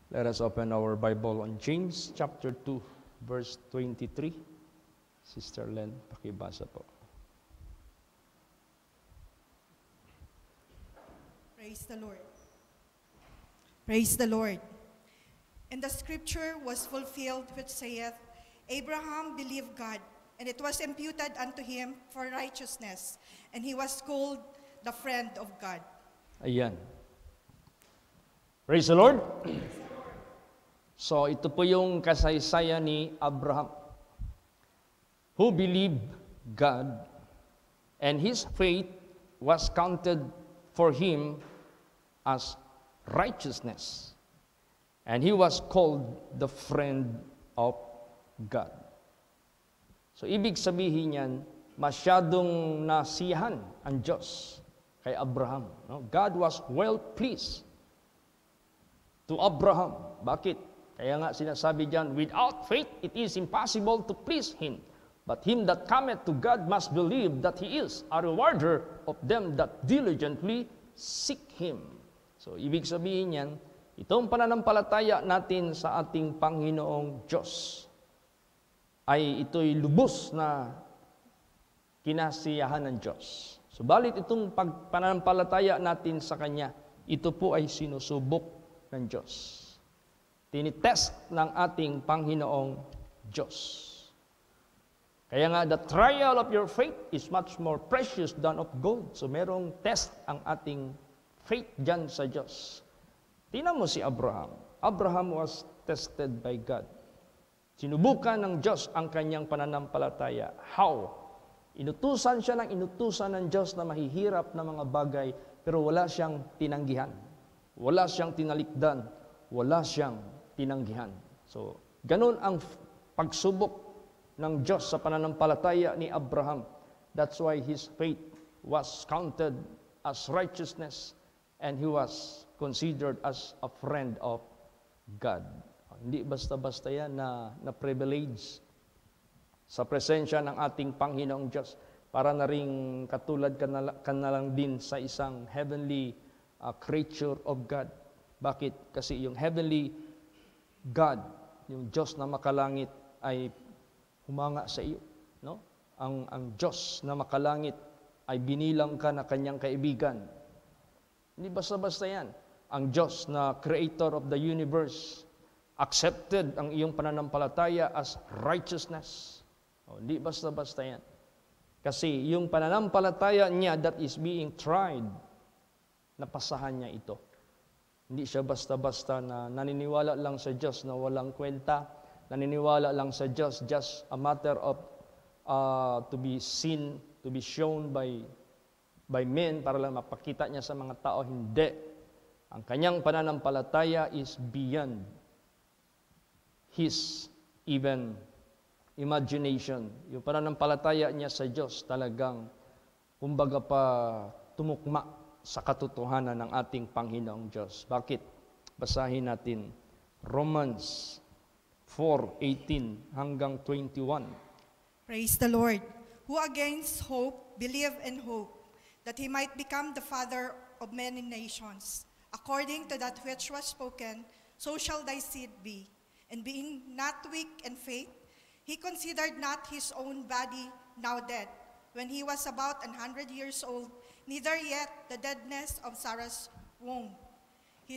Let us open our Bible on James chapter 2, verse 23. Sister Len, pakibasa po. Praise the Lord. Praise the Lord. And the scripture was fulfilled which saith, Abraham believed God, and it was imputed unto him for righteousness, and he was called the friend of God. Ayan. Praise the Lord. So ito po yung kasaysayan ni Abraham, who believed God, and his faith was counted for him as righteousness. And he was called the friend of God. So ibig sabihin yan, masyadong nasiyahan ang Diyos kay Abraham. No? God was well pleased to Abraham. Bakit? Kaya nga sinasabi diyan, without faith it is impossible to please Him. But him that cometh to God must believe that He is a rewarder of them that diligently seek Him. So ibig sabihin yan, itong pananampalataya natin sa ating Panginoong Diyos ay ito'y lubos na kinasiyahan ng Diyos. Subalit itong pananampalataya natin sa Kanya, ito po ay sinusubok ng Diyos. Tinitest ng ating Panginoong Diyos. Kaya nga, the trial of your faith is much more precious than of gold. So merong test ang ating faith dyan sa Diyos. Tingnan mo si Abraham. Abraham was tested by God. Sinubukan ng Diyos ang kanyang pananampalataya. How? Inutusan siya ng inutusan ng Diyos na mahihirap na mga bagay, pero wala siyang tinanggihan. Wala siyang tinalikdan. Wala siyang tinanggihan. So, ganun ang pagsubok ng Diyos sa pananampalataya ni Abraham. That's why his faith was counted as righteousness and he was considered as a friend of God. Hindi basta-basta yan na privilege sa presensya ng ating Panginoong Diyos. Para na rin katulad ka na lang din sa isang heavenly creature of God. Bakit? Kasi yung heavenly God, yung Diyos na makalangit ay humanga sa iyo. No? Ang Diyos na makalangit ay binilang ka na kanyang kaibigan. Hindi basta-basta yan. Ang Diyos na creator of the universe accepted ang iyong pananampalataya as righteousness. Hindi basta-basta yan. Kasi yung pananampalataya niya that is being tried, napasahan niya ito. Hindi siya basta-basta na naniniwala lang sa Diyos na walang kwenta, naniniwala lang sa Diyos just a matter of to be seen, to be shown by men para lang mapakita niya sa mga tao. Hindi. Ang kanyang pananampalataya is beyond his even imagination. Yung pananampalataya niya sa Diyos talagang kumbaga pa tumukma sa katotohanan ng ating Panginoong Diyos. Bakit? Basahin natin Romans 4:18 hanggang 21. Praise the Lord. Who against hope believe in hope, that he might become the father of many nations. According to that which was spoken, so shall thy seed be. And being not weak in faith, he considered not his own body now dead, when he was about 100 years old, neither yet the deadness of Sarah's womb. He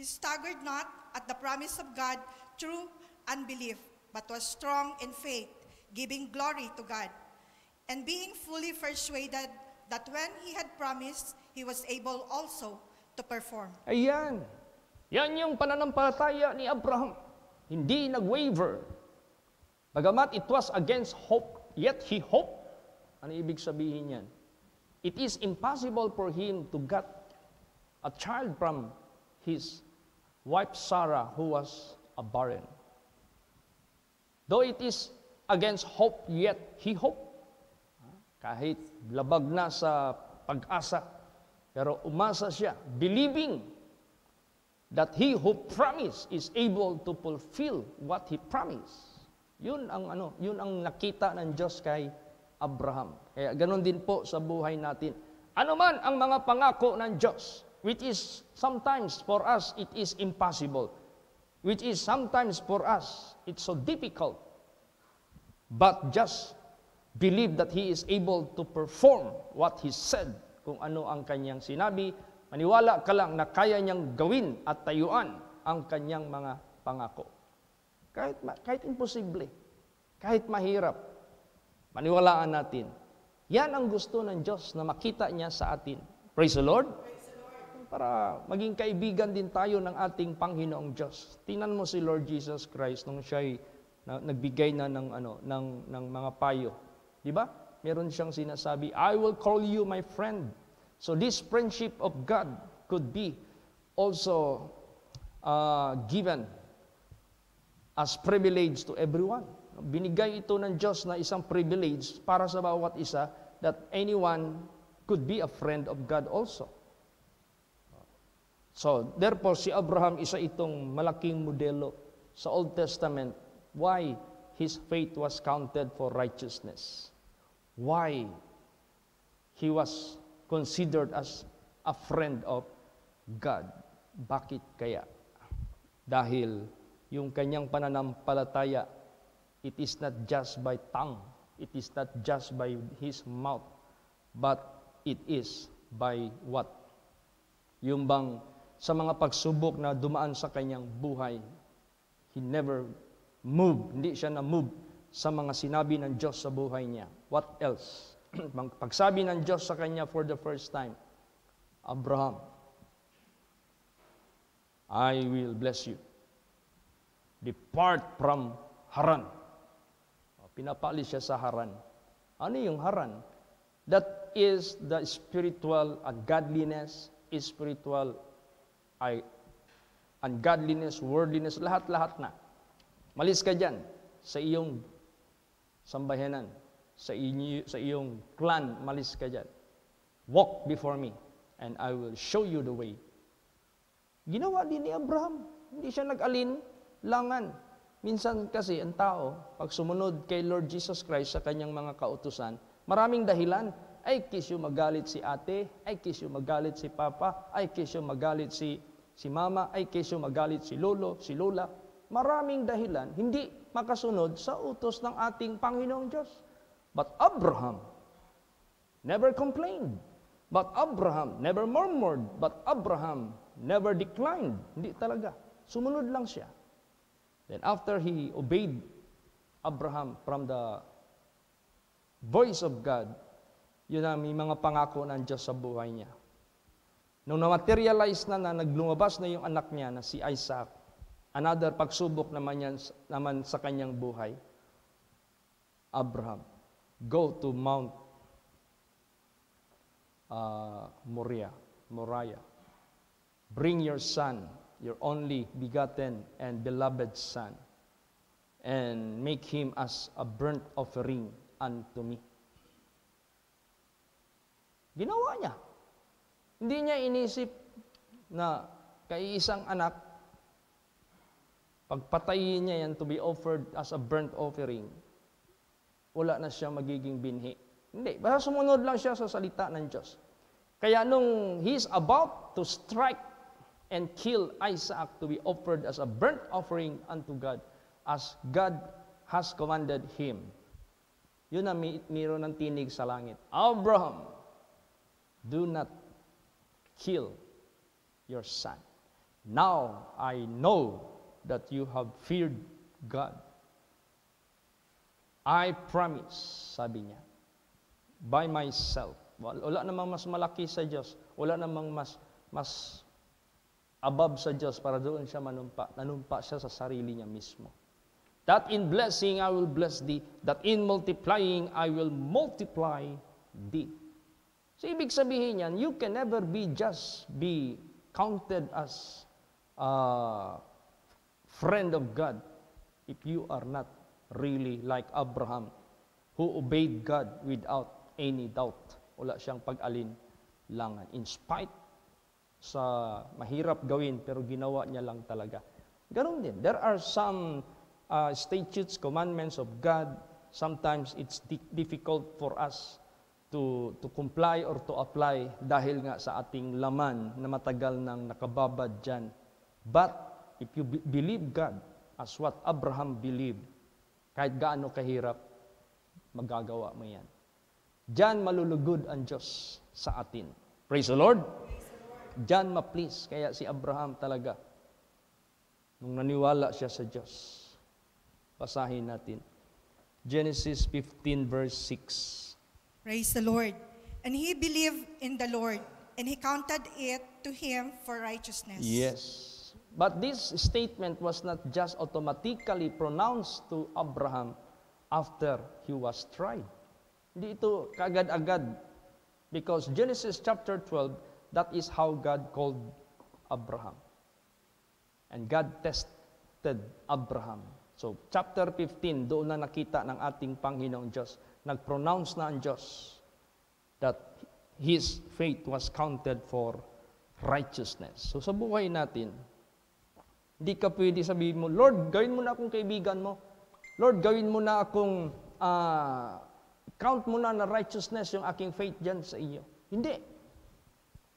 staggered not at the promise of God through unbelief, but was strong in faith, giving glory to God, and being fully persuaded that when he had promised, he was able also to perform. Ayan. Yan yung pananampalataya ni Abraham. Hindi nag-waver. Bagamat it was against hope, yet he hoped. Ano ibig sabihin yan? It is impossible for him to get a child from his wife Sarah, who was a barren. Though it is against hope, yet he hoped. Kahit labag na sa pag-asa, pero umasa siya, believing that he who promised is able to fulfill what he promised. Yun ang nakita ng Diyos kay Abraham. Kaya ganun din po sa buhay natin. Ano man ang mga pangako ng Diyos, which is sometimes for us it is impossible. which is sometimes for us, it's so difficult. But just believe that He is able to perform what He said, kung ano ang Kanyang sinabi. Maniwala ka lang na kaya niyang gawin at tayuan ang Kanyang mga pangako. Kahit imposible, kahit mahirap, maniwalaan natin. Yan ang gusto ng Diyos na makita niya sa atin. Praise the Lord. Para maging kaibigan din tayo ng ating Panginoong Diyos. Tingnan mo si Lord Jesus Christ nung siya'y nagbigay na ng mga payo. Di ba? Meron siyang sinasabi, I will call you my friend. So this friendship of God could be also given as privilege to everyone. Binigay ito ng Diyos na isang privilege para sa bawat isa that anyone could be a friend of God also. So, therefore, si Abraham, isa itong malaking modelo sa Old Testament why his faith was counted for righteousness. Why he was considered as a friend of God. Bakit kaya? Dahil yung kanyang pananampalataya, it is not just by tongue, it is not just by his mouth, but it is by what? Yung bang sa mga pagsubok na dumaan sa kanyang buhay, he never moved, hindi siya na-move sa mga sinabi ng Diyos sa buhay niya. What else? Pagsabi ng Diyos sa kanya for the first time, Abraham, I will bless you. Depart from Haran. Pinapalis siya sa Haran. Ano yung Haran? That is the spiritual ungodliness, spiritual ungodliness, worldliness, lahat-lahat na. Malis ka dyan sa iyong sambahanan, sa iyong clan, malis ka dyan. Walk before me, and I will show you the way. Ginawa din ni Abraham. Hindi siya nag-alinlangan. Minsan kasi ang tao, pag sumunod kay Lord Jesus Christ sa kanyang mga kautusan, maraming dahilan. Ay, kisyo magalit si ate, ay, kisyo magalit si papa, ay, kisyo magalit si mama, ay, kisyo magalit si lolo, si lola. Maraming dahilan, hindi makasunod sa utos ng ating Panginoong Diyos. But Abraham never complained. But Abraham never murmured. But Abraham never declined. Hindi talaga. Sumunod lang siya. Then after he obeyed Abraham from the voice of God, yun ang may mga pangako ng Diyos sa buhay niya. Nung na-materialize na naglumabas na yung anak niya na si Isaac, another pagsubok naman sa kanyang buhay, Abraham, go to Mount Moriah. Bring your son, your only begotten and beloved son, and make him as a burnt offering unto me. Ginawa niya. Hindi niya inisip na kay isang anak, pagpatayin niya yan to be offered as a burnt offering, wala na siya magiging binhi. Hindi, basta sumunod lang siya sa salita ng Diyos. Kaya nung he's about to strike and kill Isaac to be offered as a burnt offering unto God, as God has commanded him. Yun ang mayroon ng tinig sa langit. Abraham, do not kill your son. Now I know that you have feared God. I promise, sabi niya, by myself. Wala namang mas malaki sa Diyos. Wala namang mas above sa Diyos para doon siya manumpa. Nanumpa siya sa sarili niya mismo. That in blessing I will bless thee, that in multiplying I will multiply thee. So ibig sabihin yan, you can never be counted as a friend of God if you are not really like Abraham, who obeyed God without any doubt. Wala siyang pag-alinlangan. In spite sa mahirap gawin, pero ginawa niya lang talaga. Ganon din. There are some statutes, commandments of God. Sometimes it's difficult for us to comply or to apply dahil nga sa ating laman na matagal nang nakababad dyan. But if you believe God as what Abraham believed, kahit gaano kahirap, magagawa mo yan. Diyan malulugod ang Diyos sa atin. Praise the Lord. Diyan ma-please. Kaya si Abraham talaga, nung naniwala siya sa Diyos. Basahin natin. Genesis 15 verse 6. Praise the Lord. And he believed in the Lord, and he counted it to him for righteousness. Yes. But this statement was not just automatically pronounced to Abraham after he was tried. Hindi ito kagad-agad. Because Genesis chapter 12, that is how God called Abraham. And God tested Abraham. So, chapter 15, doon na nakita ng ating Panginoong Diyos. Nag-pronounce na ang Diyos that his faith was counted for righteousness. So, sa buhay natin, hindi ka pwede sabihin mo, Lord, gawin mo na akong kaibigan mo. Lord, gawin mo na akong, count mo na righteousness yung aking faith dyan sa iyo. Hindi.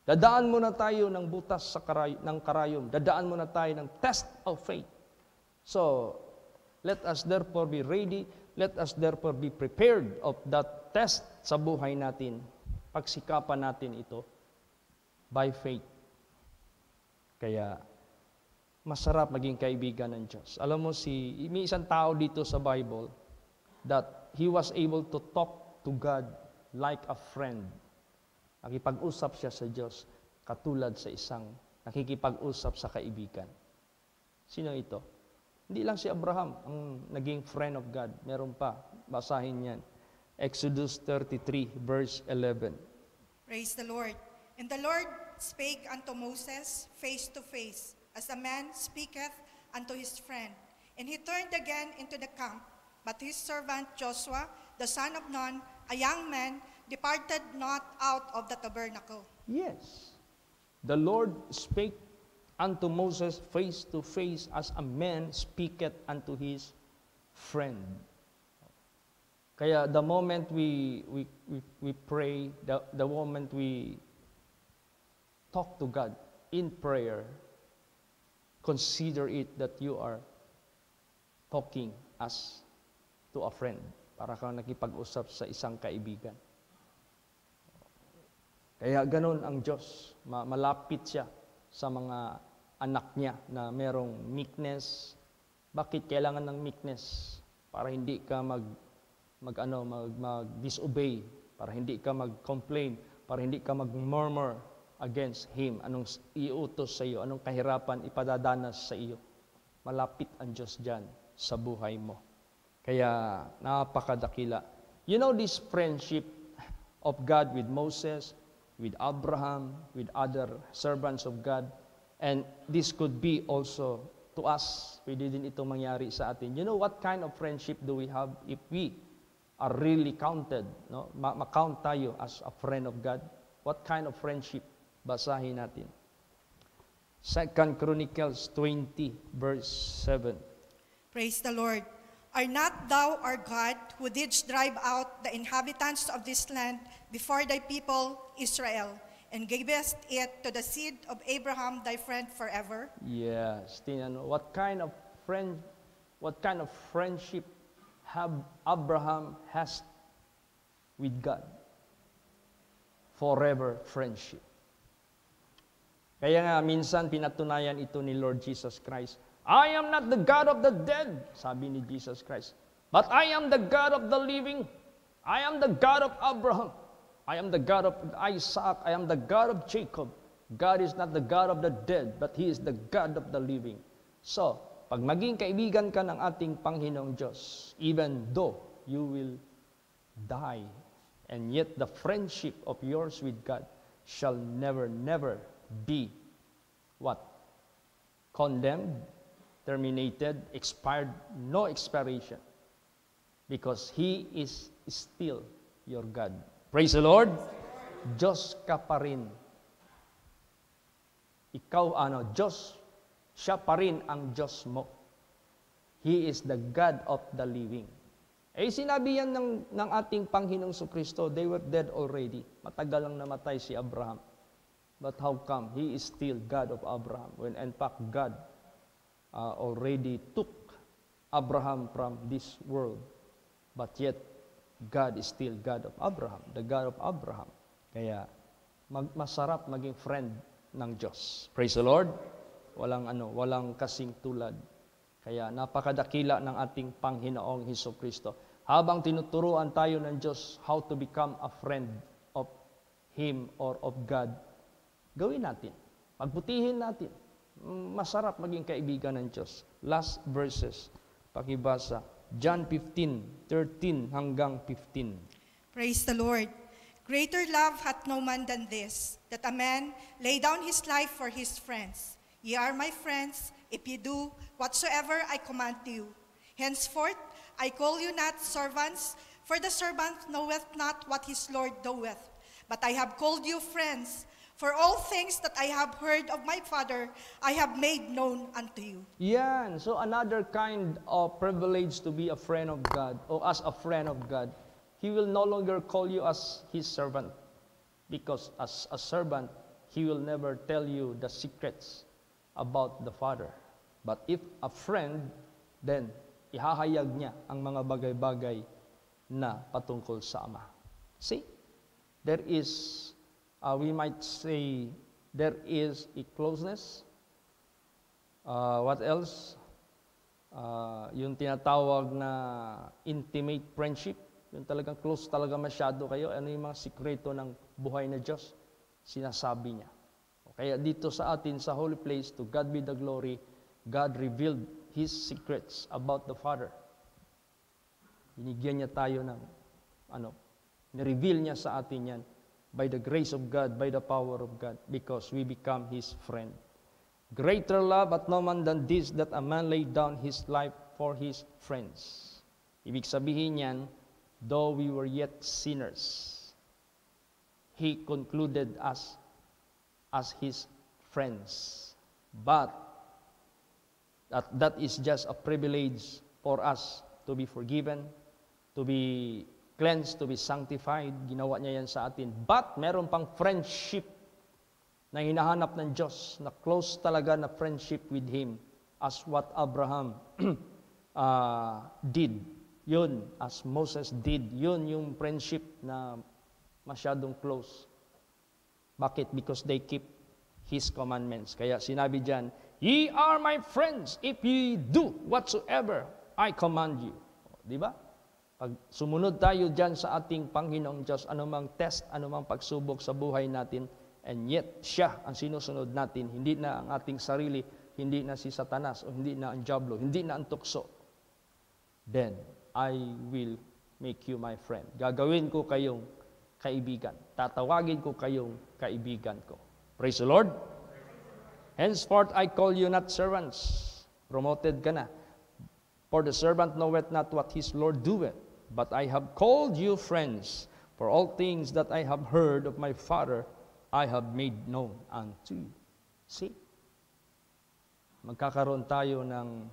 Dadaan mo na tayo ng butas ng karayom. Dadaan mo na tayo ng test of faith. So, let us therefore be ready. Let us therefore be prepared of that test sa buhay natin. Pagsikapan natin ito by faith. Kaya, masarap maging kaibigan ng Diyos. Alam mo, may isang tao dito sa Bible that he was able to talk to God like a friend. Nakipag-usap siya sa Diyos katulad sa isang nakikipag-usap sa kaibigan. Sino ito? Hindi lang si Abraham ang naging friend of God. Meron pa. Basahin yan. Exodus 33 verse 11. Praise the Lord. And the Lord spake unto Moses face to face, as a man speaketh unto his friend. And he turned again into the camp, but his servant Joshua, the son of Nun, a young man, departed not out of the tabernacle. Yes. The Lord spake unto Moses face to face as a man speaketh unto his friend. Kaya the moment we pray, the moment we talk to God in prayer, consider it that you are talking as to a friend. Para kang nakipag-usap sa isang kaibigan. Kaya ganun ang Diyos. Malapit siya sa mga anak niya na merong meekness. Bakit kailangan ng meekness? Para hindi ka mag-disobey, para hindi ka mag-complain, para hindi ka mag-murmur against Him. Anong iutos sa iyo, anong kahirapan ipadadanas sa iyo. Malapit ang Diyos dyan sa buhay mo. Kaya napakadakila. You know this friendship of God with Moses, with Abraham, with other servants of God, and this could be also to us. Pwede din ito mangyari sa atin. You know what kind of friendship do we have if we are really counted, no? Ma-count tayo as a friend of God? What kind of friendship? Basahin natin. 2 Chronicles 20 verse 7. Praise the Lord. Are not thou our God, who didst drive out the inhabitants of this land before thy people Israel, and gavest it to the seed of Abraham thy friend forever? Yes. What kind of friendship Abraham has with God? Forever friendship. Kaya nga minsan pinatunayan ito ni Lord Jesus Christ. I am not the God of the dead, sabi ni Jesus Christ. But I am the God of the living. I am the God of Abraham. I am the God of Isaac. I am the God of Jacob. God is not the God of the dead, but He is the God of the living. So, pag maging kaibigan ka ng ating Panginoong Diyos, even though you will die, and yet the friendship of yours with God shall never, never be what? Condemned, terminated, expired, no expiration. Because He is still your God. Praise the Lord. Diyos ka pa rin. Ikaw, Diyos, siya pa rin ang Diyos mo. He is the God of the living. Sinabi yan ng ating Panginoong Kristo, they were dead already. Matagal lang namatay si Abraham. But how come? He is still God of Abraham. When in fact, God already took Abraham from this world. But yet, God is still God of Abraham, the God of Abraham. Kaya, masarap maging friend ng Diyos. Praise the Lord. Walang kasing tulad. Kaya napakadakila ng ating Panginoong Hesukristo. Habang tinuturuan tayo ng Diyos how to become a friend of Him or of God, gawin natin. Pagbutihin natin. Masarap maging kaibigan ng Diyos. Last verses, pakibasa. John 15:13 hanggang 15. Praise the Lord. Greater love hath no man than this, that a man lay down his life for his friends. Ye are my friends, if ye do whatsoever I command you. Henceforth I call you not servants, for the servant knoweth not what his Lord doeth. But I have called you friends, for all things that I have heard of my Father, I have made known unto you. Yan. So another kind of privilege to be a friend of God, or as a friend of God. He will no longer call you as His servant, because as a servant, He will never tell you the secrets about the Father. But if a friend, then ihahayag niya ang mga bagay-bagay na patungkol sa Ama. See? There is, we might say, there is a closeness. What else? Yung tinatawag na intimate friendship. Yung talagang close talaga masyado kayo. Ano yung mga sikreto ng buhay na Diyos? Sinasabi niya. Kaya dito sa atin, sa holy place, to God be the glory, God revealed His secrets about the Father. Binigyan niya tayo ng, nireveal niya sa atin yan by the grace of God, by the power of God, because we become His friend. Greater love at no man than this, that a man lay down his life for his friends. Ibig sabihin niyan, though we were yet sinners, He concluded us as His friends. But that is just a privilege for us to be forgiven, to be cleansed, to be sanctified. Ginawa niya yan sa atin. But meron pang friendship na hinahanap ng Diyos, na close talaga na friendship with Him, as what Abraham did. Yun, as Moses did. Yun yung friendship na masyadong close. Bakit? Because they keep His commandments. Kaya sinabi dyan, ye are my friends if ye do whatsoever I command you. Di ba? Pag sumunod tayo dyan sa ating Panginoong Diyos, anumang test, anumang pagsubok sa buhay natin, and yet siya ang sinusunod natin, hindi na ang ating sarili, hindi na si Satanas, o hindi na ang diablo, hindi na ang tukso, then I will make you my friend. Gagawin ko kayong kaibigan. Tatawagin ko kayong kaibigan ko. Praise the Lord. Henceforth I call you not servants. Promoted ka na. For the servant knoweth not what his Lord doeth, but I have called you friends. For all things that I have heard of my Father, I have made known unto you. See? Magkakaroon tayo ng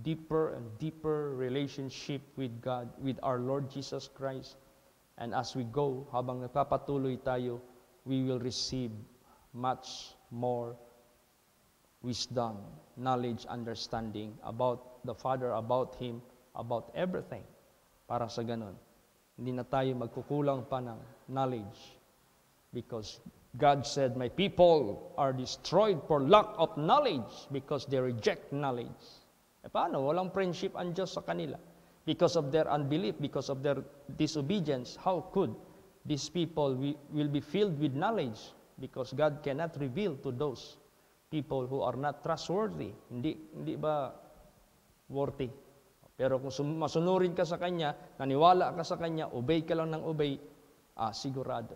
deeper and deeper relationship with God, with our Lord Jesus Christ. And as we go, habang nagpapatuloy tayo, we will receive much more wisdom, knowledge, understanding about the Father, about Him, about everything. Para sa ganon, hindi na tayo magkukulang pa ng knowledge. Because God said, my people are destroyed for lack of knowledge because they reject knowledge. Paano? Walang friendship ang Diyos sa kanila. Because of their unbelief, because of their disobedience, how could these people will be filled with knowledge? Because God cannot reveal to those people who are not trustworthy. Hindi ba worthy? Pero kung masunurin ka sa Kanya, naniwala ka sa Kanya, obey ka lang ng obey, sigurado.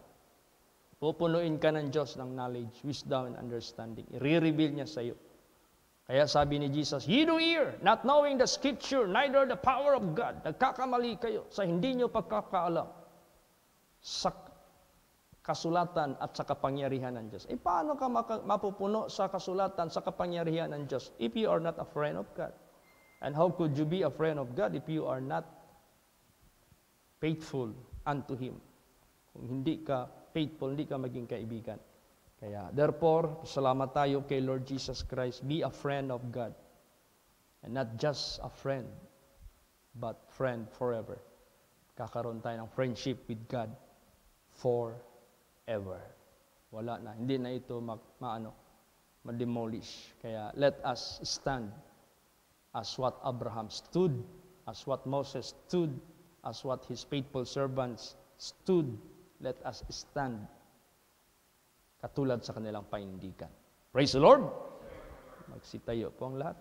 Pupunuin ka ng Diyos ng knowledge, wisdom, and understanding. I-reveal niya sa iyo. Kaya sabi ni Jesus, ye do hear, not knowing the Scripture, neither the power of God. Nagkakamali kayo sa hindi nyo pagkakaalam sa kasulatan at sa kapangyarihan ng Diyos. Paano ka mapupuno sa kasulatan, sa kapangyarihan ng Diyos if you are not a friend of God? And how could you be a friend of God if you are not faithful unto Him? Kung hindi ka faithful, hindi ka maging kaibigan. Kaya, therefore, salamat tayo kay Lord Jesus Christ. Be a friend of God. And not just a friend, but friend forever. Kakaroon tayo ng friendship with God forever. Wala na. Hindi na ito ma-demolish. Kaya let us stand as what Abraham stood, as what Moses stood, as what his faithful servants stood. Let us stand katulad sa kanilang panindigan. Praise the Lord! Magsitayo po ang lahat.